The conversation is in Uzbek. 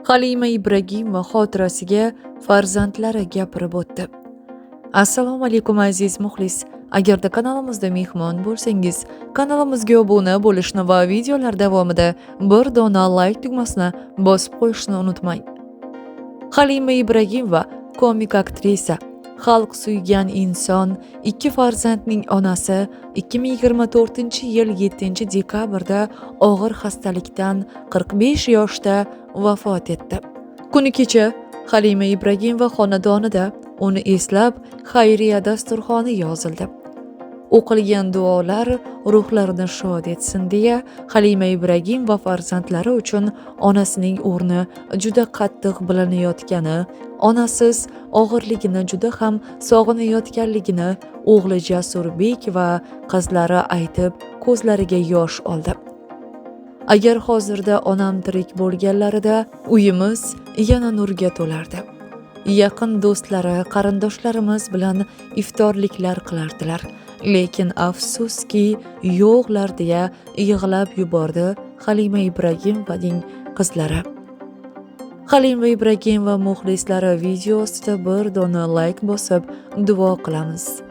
Halima Ibragimova xotirasiga farzandlari gapirib o'tdi. Assalomu alaykum aziz muxlis. Agarda kanalimizda mehmon bo'lsangiz, kanalimizga obuna bo'lishni va videolar davomida bir dona like tugmasini bosib qo'yishni unutmang. Halima Ibragimova komik aktrisa, xalq suygan inson, 2 farzandning onasi 2024-yil 7-dekabrda og'ir xastalikdan 45 yoshda vafot etdi. Kuni kecha Halima Ibragimova xonadonida uni eslab xayriya dasturxoni yozildi. O'qilgan duolar ruhlarini shod etsin deya Halima Ibragimova farzandlari uchun onasining o'rni juda qattiq bilinayotgani, onasiz og'irligini juda ham sog'inayotganligini o'g'li Jasurbek va qizlari aytib ko'zlariga yosh oldi. Agar hozirda onam tirik bo'lganlarida uyimiz yana nurga to'lardi. Yaqin do'stlari, qarindoshlarimiz bilan iftorliklar qilardilar. Lekin afsuski yo'qlar deya yig'lab yubordi Halima Ibragimovaning qizlari. Halima Ibragimova muxlislari video ostida bir dona like bosib duo qilamiz.